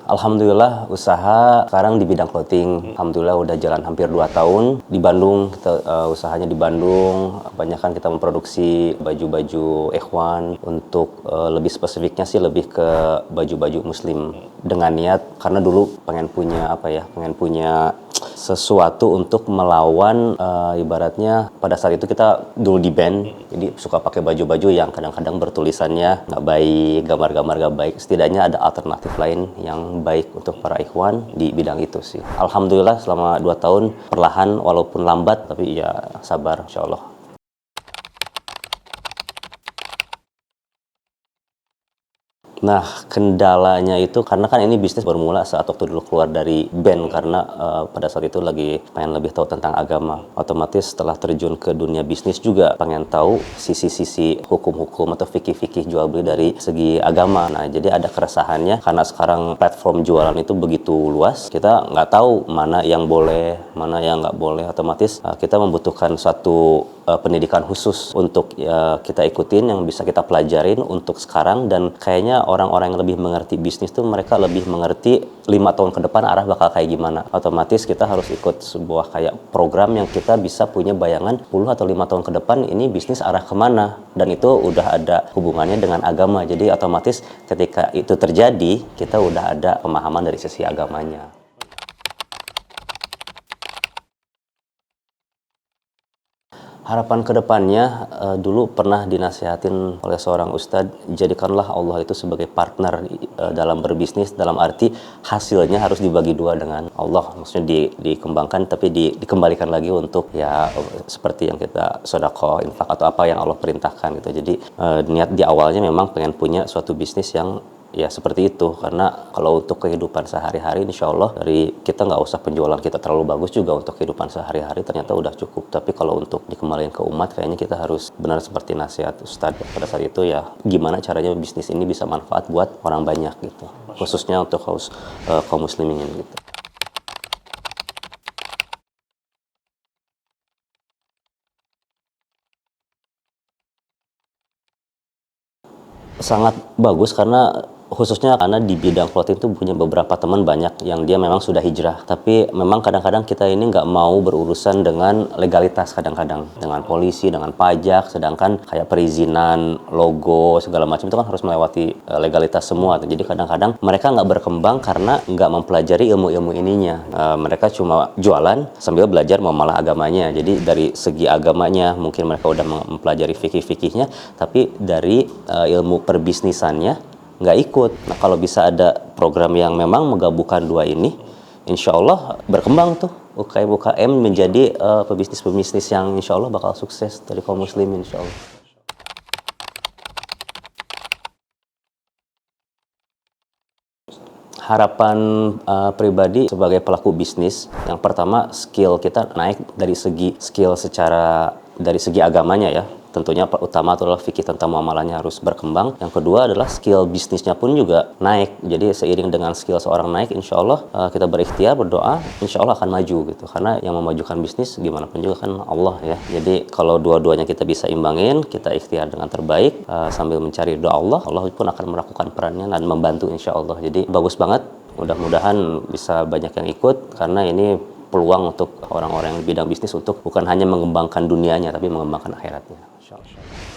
Alhamdulillah usaha sekarang di bidang clothing. Alhamdulillah udah jalan hampir 2 tahun. Di Bandung, kita usahanya di Bandung. Kebanyakan kita memproduksi baju-baju ikhwan. Untuk lebih spesifiknya sih lebih ke baju-baju muslim. Dengan niat, karena dulu pengen punya sesuatu untuk melawan ibaratnya pada saat itu kita dulu di band, jadi suka pakai baju-baju yang kadang-kadang bertulisannya nggak baik, gambar-gambar nggak baik. Setidaknya ada alternatif lain yang baik untuk para ikhwan di bidang itu sih. Alhamdulillah selama 2 tahun perlahan walaupun lambat tapi ya sabar insyaallah. Nah, kendalanya itu karena kan ini bisnis bermula saat waktu dulu keluar dari band karena pada saat itu lagi pengen lebih tahu tentang agama. Otomatis setelah terjun ke dunia bisnis juga pengen tahu sisi-sisi hukum-hukum atau fikih-fikih jual beli dari segi agama. Nah, jadi ada keresahannya karena sekarang platform jualan itu begitu luas, kita nggak tahu mana yang boleh, mana yang nggak boleh. Otomatis kita membutuhkan suatu pendidikan khusus untuk kita ikutin yang bisa kita pelajarin untuk sekarang, dan kayaknya orang-orang yang lebih mengerti bisnis tuh mereka lebih mengerti 5 tahun ke depan arah bakal kayak gimana. Otomatis kita harus ikut sebuah kayak program yang kita bisa punya bayangan 10 atau 5 tahun ke depan ini bisnis arah kemana, dan itu udah ada hubungannya dengan agama. Jadi otomatis ketika itu terjadi kita udah ada pemahaman dari sisi agamanya. Harapan kedepannya, dulu pernah dinasihatin oleh seorang ustadz, jadikanlah Allah itu sebagai partner dalam berbisnis, dalam arti hasilnya harus dibagi dua dengan Allah, maksudnya dikembangkan tapi dikembalikan lagi untuk ya seperti yang kita sedekah, infak atau apa yang Allah perintahkan gitu. Jadi niat di awalnya memang pengen punya suatu bisnis yang ya seperti itu, karena kalau untuk kehidupan sehari-hari insya Allah dari kita nggak usah penjualan kita terlalu bagus juga untuk kehidupan sehari-hari ternyata udah cukup. Tapi kalau untuk dikembalikan ke umat kayaknya kita harus benar seperti nasihat Ustadz pada saat itu, ya gimana caranya bisnis ini bisa manfaat buat orang banyak gitu, khususnya untuk kaum muslimin gitu. Sangat bagus karena khususnya karena di bidang clothing itu punya beberapa teman banyak yang dia memang sudah hijrah, tapi memang kadang-kadang kita ini nggak mau berurusan dengan legalitas, kadang-kadang dengan polisi, dengan pajak, sedangkan kayak perizinan, logo, segala macam itu kan harus melewati legalitas semua. Jadi kadang-kadang mereka nggak berkembang karena nggak mempelajari ilmu-ilmu ininya. Mereka cuma jualan sambil belajar memalah agamanya. Jadi dari segi agamanya mungkin mereka udah mempelajari fikih-fikihnya, tapi dari ilmu perbisnisannya nggak ikut. Nah, kalau bisa ada program yang memang menggabungkan dua ini, insya Allah berkembang tuh UKM menjadi pebisnis-pebisnis yang insya Allah bakal sukses dari kaum muslimin insya Allah. Harapan pribadi sebagai pelaku bisnis, yang pertama skill kita naik dari segi skill dari segi agamanya ya. Tentunya utama adalah fikih tentang muamalahnya harus berkembang. Yang kedua adalah skill bisnisnya pun juga naik. Jadi seiring dengan skill seorang naik, insya Allah kita berikhtiar, berdoa, insya Allah akan maju gitu. Karena yang memajukan bisnis gimana pun juga kan Allah ya. Jadi kalau dua-duanya kita bisa imbangin, kita ikhtiar dengan terbaik sambil mencari doa Allah, Allah pun akan melakukan perannya dan membantu insya Allah. Jadi bagus banget. Mudah-mudahan bisa banyak yang ikut karena ini peluang untuk orang-orang yang bidang bisnis untuk bukan hanya mengembangkan dunianya tapi mengembangkan akhiratnya. Insya Allah.